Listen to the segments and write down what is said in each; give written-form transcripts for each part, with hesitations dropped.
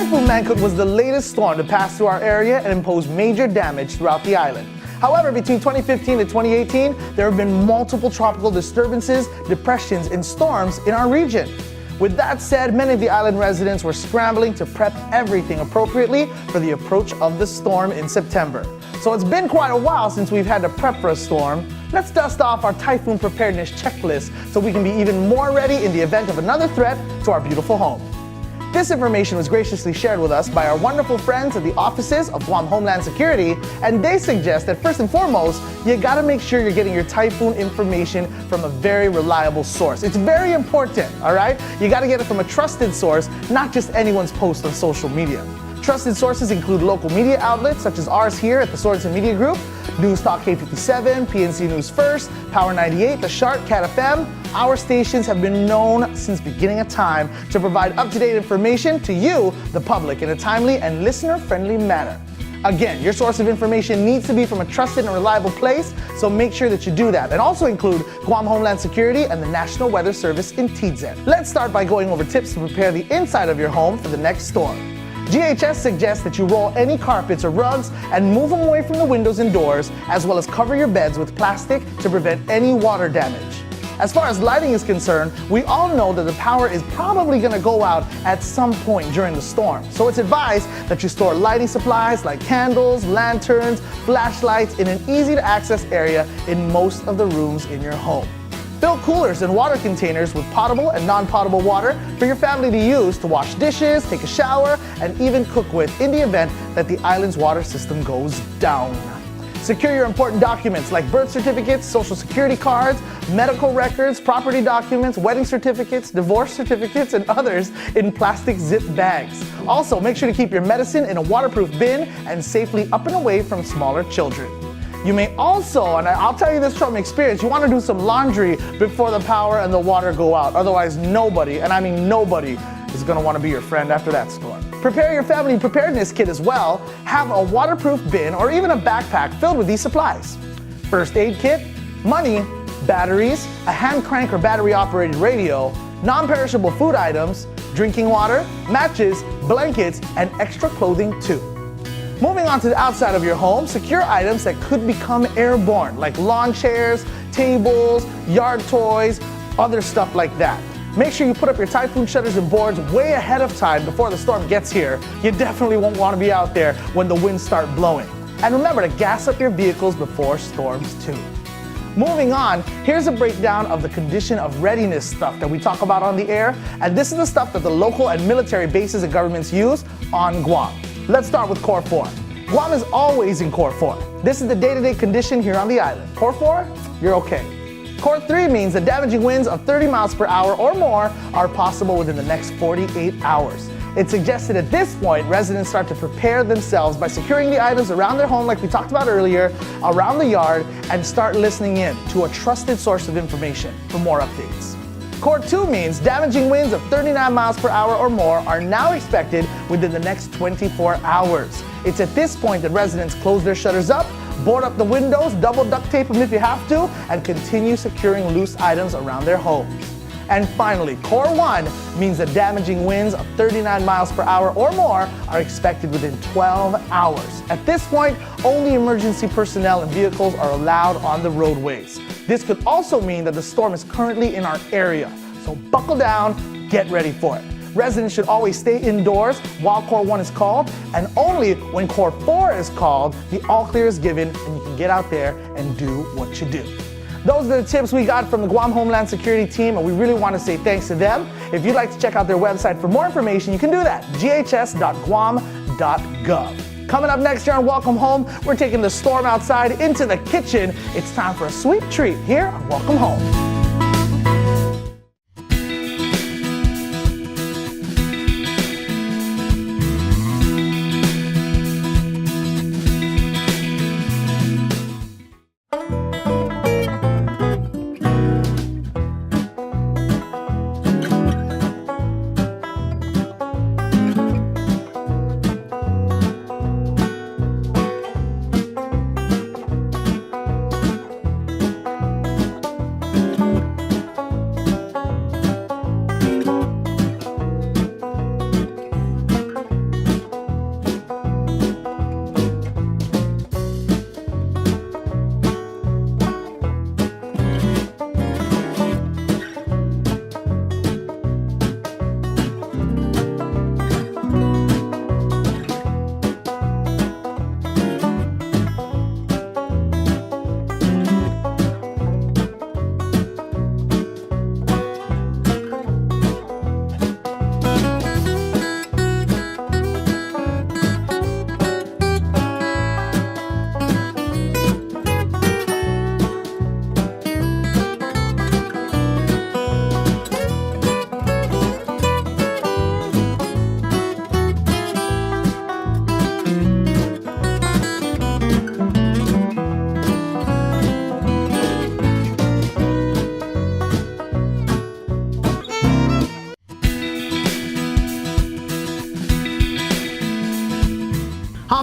Typhoon Mangkhut was the latest storm to pass through our area and impose major damage throughout the island. However, between 2015 and 2018, there have been multiple tropical disturbances, depressions, and storms in our region. With that said, many of the island residents were scrambling to prep everything appropriately for the approach of the storm in September. So it's been quite a while since we've had to prep for a storm. Let's dust off our typhoon preparedness checklist so we can be even more ready in the event of another threat to our beautiful home. This information was graciously shared with us by our wonderful friends at the offices of Guam Homeland Security, and they suggest that first and foremost, you gotta make sure you're getting your typhoon information from a very reliable source. It's very important, all right? You gotta get it from a trusted source, not just anyone's post on social media. Trusted sources include local media outlets such as ours here at the Sorensen Media Group, News Talk K57, PNC News First, Power 98, The Shark, Cat FM. Our stations have been known since beginning of time to provide up-to-date information to you, the public, in a timely and listener-friendly manner. Again, your source of information needs to be from a trusted and reliable place, so make sure that you do that. And also include Guam Homeland Security and the National Weather Service in TZ. Let's start by going over tips to prepare the inside of your home for the next storm. GHS suggests that you roll any carpets or rugs and move them away from the windows and doors, as well as cover your beds with plastic to prevent any water damage. As far as lighting is concerned, we all know that the power is probably going to go out at some point during the storm. So it's advised that you store lighting supplies like candles, lanterns, flashlights in an easy to access area in most of the rooms in your home. Fill coolers and water containers with potable and non-potable water for your family to use to wash dishes, take a shower, and even cook with in the event that the island's water system goes down. Secure your important documents like birth certificates, social security cards, medical records, property documents, wedding certificates, divorce certificates, and others in plastic zip bags. Also, make sure to keep your medicine in a waterproof bin and safely up and away from smaller children. You may also, and I'll tell you this from experience, you want to do some laundry before the power and the water go out. Otherwise, nobody, and I mean nobody, is going to want to be your friend after that storm. Prepare your family preparedness kit as well. Have a waterproof bin or even a backpack filled with these supplies. First aid kit, money, batteries, a hand crank or battery operated radio, non-perishable food items, drinking water, matches, blankets, and extra clothing too. Moving on to the outside of your home, secure items that could become airborne, like lawn chairs, tables, yard toys, other stuff like that. Make sure you put up your typhoon shutters and boards way ahead of time before the storm gets here. You definitely won't want to be out there when the winds start blowing. And remember to gas up your vehicles before storms too. Moving on, here's a breakdown of the condition of readiness stuff that we talk about on the air, and this is the stuff that the local and military bases and governments use on Guam. Let's start with Core 4. Guam is always in Core 4. This is the day-to-day condition here on the island. Core 4, you're okay. Core 3 means that damaging winds of 30 miles per hour or more are possible within the next 48 hours. It's suggested at this point, residents start to prepare themselves by securing the items around their home like we talked about earlier, around the yard, and start listening in to a trusted source of information for more updates. Core 2 means damaging winds of 39 miles per hour or more are now expected within the next 24 hours. It's at this point that residents close their shutters up, board up the windows, double duct tape them if you have to, and continue securing loose items around their homes. And finally, Core 1 means that damaging winds of 39 miles per hour or more are expected within 12 hours. At this point, only emergency personnel and vehicles are allowed on the roadways. This could also mean that the storm is currently in our area. So buckle down, get ready for it. Residents should always stay indoors while Core 1 is called, and only when Core 4 is called, the all clear is given and you can get out there and do what you do. Those are the tips we got from the Guam Homeland Security team, and we really want to say thanks to them. If you'd like to check out their website for more information, you can do that, ghs.guam.gov. Coming up next here on Welcome Home, we're taking the storm outside into the kitchen. It's time for a sweet treat here on Welcome Home.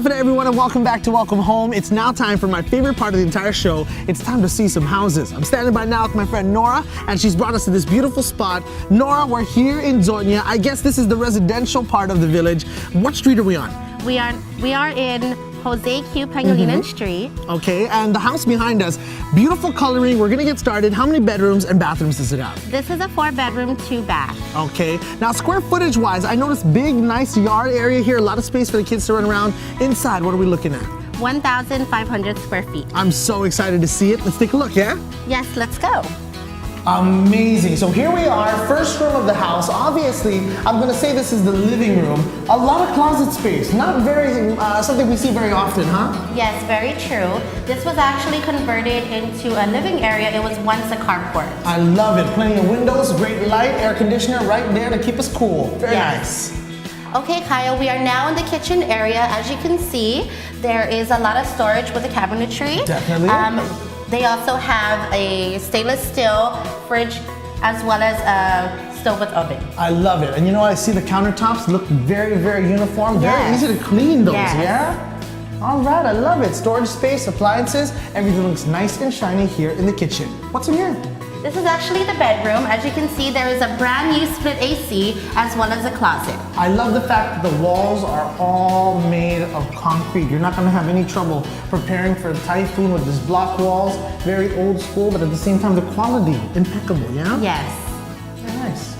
confident, everyone, and welcome back to Welcome Home. It's now time for my favorite part of the entire show. It's time to see some houses. I'm standing by now with my friend Nora, and she's brought us to this beautiful spot. Nora, we're here in Doña. I guess this is the residential part of the village. What street are we on? We are in Jose Q. Pangilinan Street. Okay, and the house behind us, beautiful coloring. We're gonna get started. How many bedrooms and bathrooms does it have? This is a 4-bedroom, 2-bath. Okay, now square footage wise, I noticed big, nice yard area here, a lot of space for the kids to run around. Inside, what are we looking at? 1,500 square feet. I'm so excited to see it. Let's take a look, yeah? Yes, let's go. Amazing. So here we are, first room of the house. Obviously, I'm gonna say this is the living room. A lot of closet space. Not very, something we see very often, huh? Yes, very true. This was actually converted into a living area. It was once a carport. I love it. Plenty of windows, great light, air conditioner right there to keep us cool. Very nice. Okay, Kyle, we are now in the kitchen area. As you can see, there is a lot of storage with the cabinetry. Definitely. They also have a stainless steel fridge as well as a stove with oven. I love it. And you know, I see the countertops look very, very uniform. Very easy to clean those, yeah? All right, I love it. Storage space, appliances, everything looks nice and shiny here in the kitchen. What's in here? This is actually the bedroom. As you can see, there is a brand new split AC as well as a closet. I love the fact that the walls are all made of concrete. You're not gonna have any trouble preparing for a typhoon with these block walls. Very old school, but at the same time, the quality, impeccable, yeah? Yes. Very nice.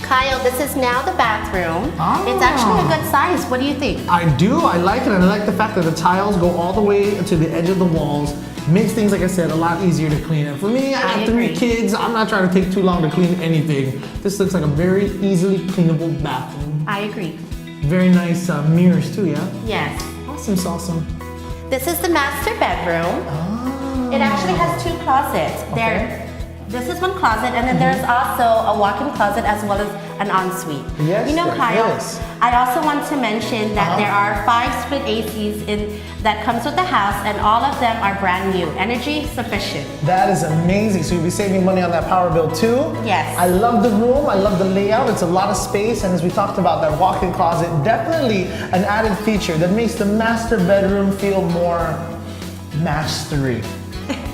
Kyle, this is now the bathroom. It's actually a good size. What do you think? I do, I like it, and I like the fact that the tiles go all the way to the edge of the walls. Makes things, like I said, a lot easier to clean. And for me, I have 3 kids. I'm not trying to take too long to clean anything. This looks like a very easily cleanable bathroom. I agree. Very nice mirrors too, yeah? Yes. Awesome, awesome. This is the master bedroom. It actually has 2 closets. This is one closet, and then there's also a walk-in closet as well as an ensuite. Yes, you know, Kyle, is. I also want to mention that there are 5 split ACs that comes with the house, and all of them are brand new, energy sufficient. That is amazing. So you'll be saving money on that power bill too. Yes. I love the room. I love the layout. It's a lot of space, and as we talked about, that walk-in closet, definitely an added feature that makes the master bedroom feel more mastery.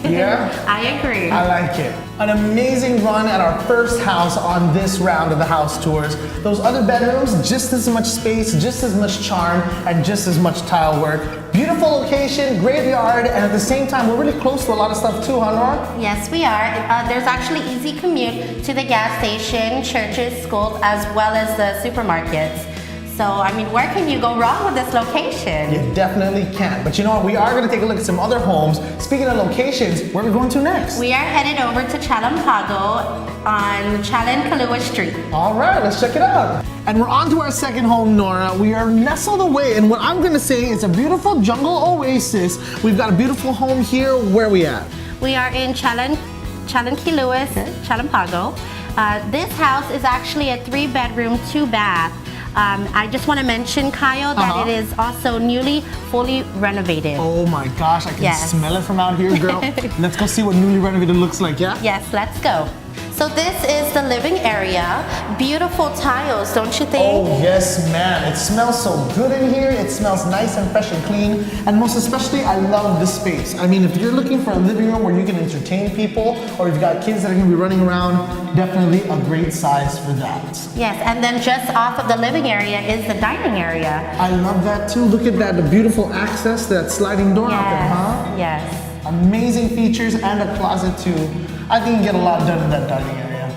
Yeah? I agree. I like it. An amazing run at our first house on this round of the house tours. Those other bedrooms, just as much space, just as much charm, and just as much tile work. Beautiful location, great yard, and at the same time, we're really close to a lot of stuff too, huh, Nora? Yes, we are. There's actually easy commute to the gas station, churches, schools, as well as the supermarkets. So, I mean, where can you go wrong with this location? You definitely can. But you know what? We are going to take a look at some other homes. Speaking of locations, where are we going to next? We are headed over to Chalampago on Chalan-Kalua Street. All right, let's check it out. And we're on to our second home, Nora. We are nestled away in what I'm going to say is a beautiful jungle oasis. We've got a beautiful home here. Where are we at? We are in Chalan-Kalua, Chalampago. This house is actually a 3-bedroom, 2-bath. I just want to mention, Kyle, that it is also newly, fully renovated. Oh my gosh, I can smell it from out here, girl. Let's go see what newly renovated looks like, yeah? Yes, let's go. So this is the living area. Beautiful tiles, don't you think? Oh yes, man. It smells so good in here. It smells nice and fresh and clean. And most especially, I love the space. I mean, if you're looking for a living room where you can entertain people, or you've got kids that are gonna be running around, definitely a great size for that. Yes, and then just off of the living area is the dining area. I love that too. Look at that, the beautiful access, that sliding door out there, huh? Yes. Amazing features and a closet too. I think you can get a lot done in that dining area.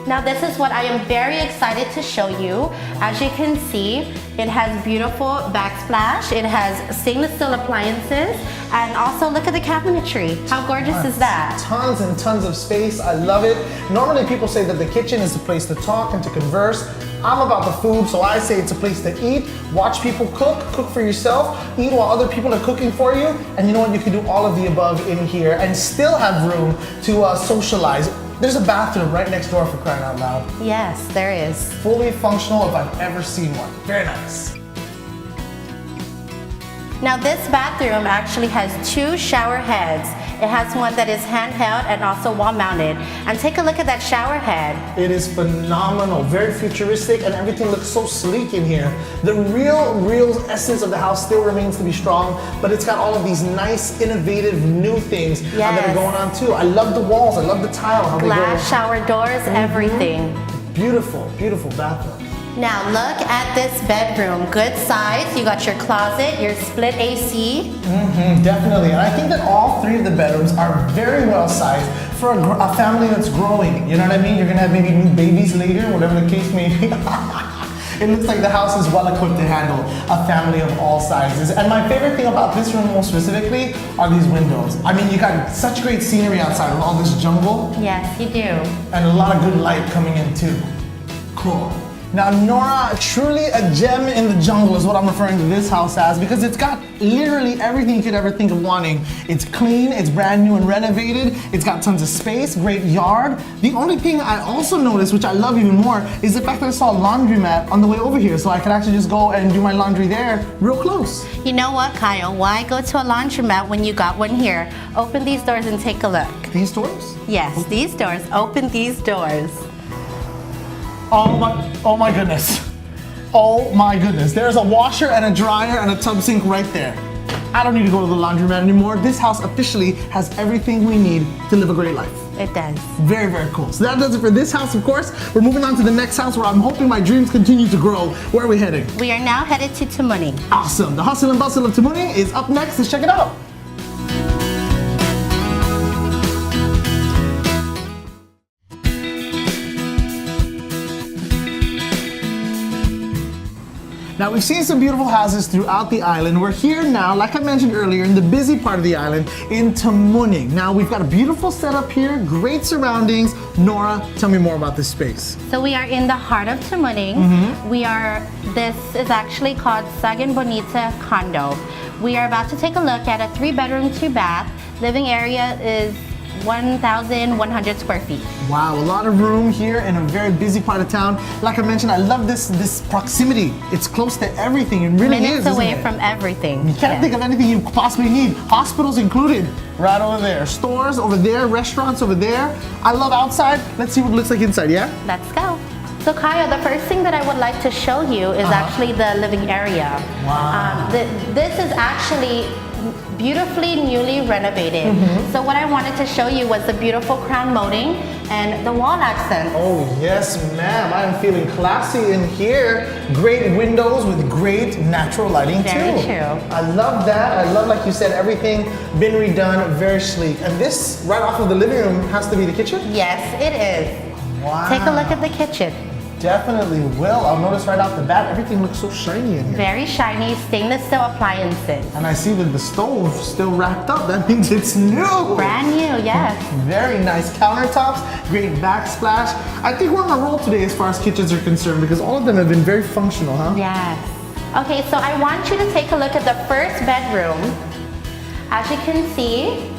Now this is what I am very excited to show you. As you can see, it has beautiful backsplash, it has stainless steel appliances, and also look at the cabinetry. How gorgeous is that? Tons and tons of space, I love it. Normally people say that the kitchen is a place to talk and to converse. I'm about the food, so I say it's a place to eat, watch people cook, cook for yourself, eat while other people are cooking for you, and you know what, you can do all of the above in here and still have room to socialize. There's a bathroom right next door, for crying out loud. Yes, there is. Fully functional if I've ever seen one. Very nice. Now this bathroom actually has 2 shower heads. It has one that is handheld and also wall mounted. And take a look at that shower head. It is phenomenal, very futuristic, and everything looks so sleek in here. The real essence of the house still remains to be strong, but it's got all of these nice, innovative, new things that are going on too. I love the walls, I love the tile, how Glass, they go. shower doors, everything. Beautiful, beautiful bathroom. Now look at this bedroom. Good size. You got your closet, your split AC. Definitely, and I think that all three of the bedrooms are very well sized for a family that's growing. You know what I mean? You're gonna have maybe new babies later, whatever the case may be. It looks like the house is well equipped to handle a family of all sizes. And my favorite thing about this room most specifically are these windows. I mean, you got such great scenery outside with all this jungle Yes, you do. and a lot of good light coming in too. Cool. Now, Nora, truly a gem in the jungle is what I'm referring to this house as, because it's got literally everything you could ever think of wanting. It's clean, it's brand new and renovated, it's got tons of space, great yard. The only thing I also noticed, which I love even more, is the fact that I saw a laundromat on the way over here, so I could actually just go and do my laundry there real close. You know what, Kyle? Why go to a laundromat when you got one here? Open these doors and take a look. These doors? Yes, these doors. Open these doors. Oh my goodness. Oh my goodness. There's a washer and a dryer and a tub sink right there. I don't need to go to the laundromat anymore. This house officially has everything we need to live a great life. It does. Very, very cool. So that does it for this house, of course. We're moving on to the next house where I'm hoping my dreams continue to grow. Where are we heading? We are now headed to Tamuning. Awesome. The hustle and bustle of Tamuning is up next. Let's check it out. Now, we've seen some beautiful houses throughout the island. We're here now, like I mentioned earlier, in the busy part of the island in Tamuning. Now, we've got a beautiful setup here, great surroundings. Nora, tell me more about this space. So we are in the heart of Tamuning. This is actually called Sagan Bonita Condo. We are about to take a look at a 3-bedroom, 2-bath. Living area is 1,100 square feet. Wow, a lot of room here in a very busy part of town. Like I mentioned, I love this proximity. It's close to everything. It really Minutes is, away isn't it? from everything. You can't think of anything you possibly need. Hospitals included, right over there. Stores over there, restaurants over there. I love outside. Let's see what it looks like inside, yeah? Let's go. So Kaya, the first thing that I would like to show you is actually the living area. Wow. This is actually beautifully newly renovated. So what I wanted to show you was the beautiful crown molding and the wall accents. Oh yes, ma'am. I am feeling classy in here. Great windows with great natural lighting Very too. true. I love that. I love, like you said, everything been redone, very sleek. And this, right off of the living room, has to be the kitchen? Yes, it is. Wow. Take a look at the kitchen. Definitely will. I'll notice right off the bat, everything looks so shiny in here. Very shiny stainless steel appliances. And I see that the stove still racked up. That means it's new. Brand new, yes. Very nice countertops, great backsplash. I think we're on a roll today as far as kitchens are concerned because all of them have been very functional, huh? Yes. Okay, so I want you to take a look at the first bedroom. As you can see,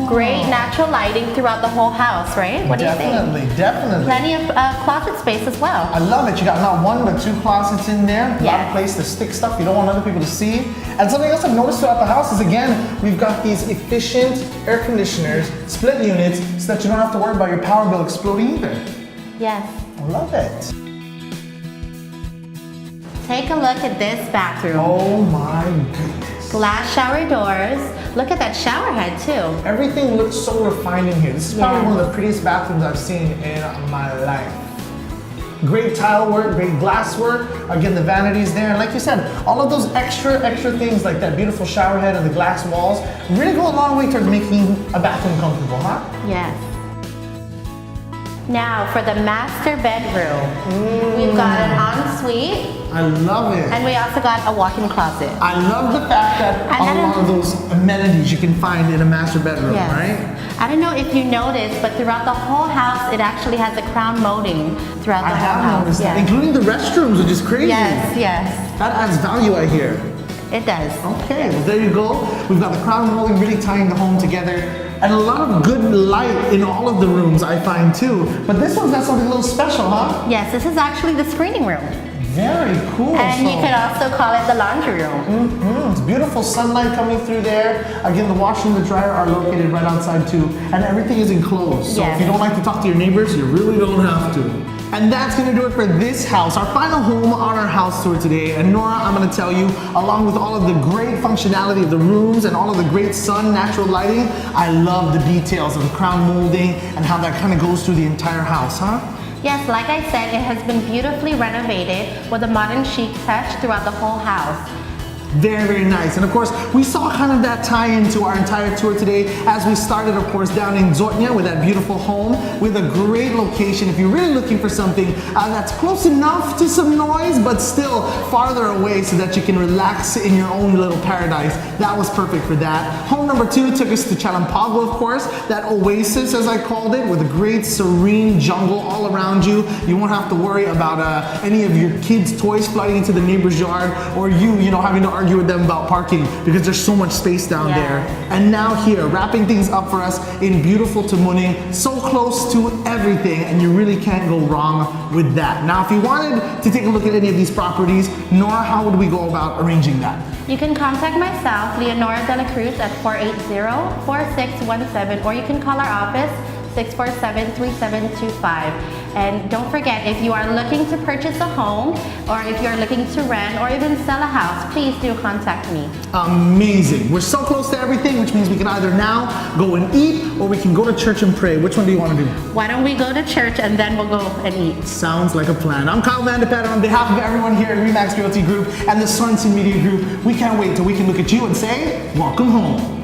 great natural lighting throughout the whole house, right? What do you think? Definitely. Plenty of closet space as well. I love it. You got not one but 2 closets in there. A lot Yes. of place to stick stuff you don't want other people to see. And something else I've noticed throughout the house is, again, we've got these efficient air conditioners, split units, so that you don't have to worry about your power bill exploding either. Yes. I love it. Take a look at this bathroom. Oh my goodness. Glass shower doors. Look at that shower head too. Everything looks so refined in here. This is probably Yeah. one of the prettiest bathrooms I've seen in my life. Great tile work, great glass work. Again, the vanities there. And like you said, all of those extra things like that beautiful shower head and the glass walls really go a long way towards making a bathroom comfortable, huh? Yes. Now for the master bedroom. We've got an ensuite I love it. and we also got a walk-in closet. I love the fact that And a lot of those amenities you can find in a master bedroom, Yes. right? I don't know if you noticed, but throughout the whole house, it actually has a crown molding throughout the I whole have house. noticed that, Yes. including the restrooms, which is crazy. Yes, yes, That adds value, I hear. it does. Okay, well there you go. We've got the crown molding really tying the home together. And a lot of good light in all of the rooms, I find too. But this one's got something a little special, huh? Yes, this is actually the screening room. Very cool. And you could also call it the laundry room. It's beautiful sunlight coming through there. Again, the washer and the dryer are located right outside too, and everything is enclosed. So if you don't like to talk to your neighbors, you really don't have to. And that's gonna do it for this house, our final home on our house tour today. And Nora, I'm gonna tell you, along with all of the great functionality of the rooms and all of the great sun, natural lighting, I love the details of the crown molding and how that kind of goes through the entire house, huh? Yes, like I said, it has been beautifully renovated with a modern chic touch throughout the whole house. Very, very nice. And of course, we saw kind of that tie into our entire tour today as we started, of course, down in Zortnia with that beautiful home with a great location. If you're really looking for something that's close enough to some noise, but still farther away so that you can relax in your own little paradise, that was perfect for that. Home number 2 took us to Chalampago, of course, that oasis, as I called it, with a great serene jungle all around you. You won't have to worry about any of your kids' toys flooding into the neighbor's yard, or you know, having to argue with them about parking because there's so much space down there. And now here, wrapping things up for us in beautiful Tamuning, so close to everything, and you really can't go wrong with that. Now, if you wanted to take a look at any of these properties, Nora, how would we go about arranging that? You can contact myself, Leonora De La Cruz, at 480-4617, or you can call our office, 647-3725. And don't forget, if you are looking to purchase a home, or if you're looking to rent, or even sell a house, please do contact me. Amazing. We're so close to everything, which means we can either now go and eat, or we can go to church and pray. Which one do you want to do? Why don't we go to church and then we'll go and eat? Sounds like a plan. I'm Kyle Vanderpad, on behalf of everyone here at RE/MAX Realty Group and the Sorensen Media Group. We can't wait till we can look at you and say, welcome home.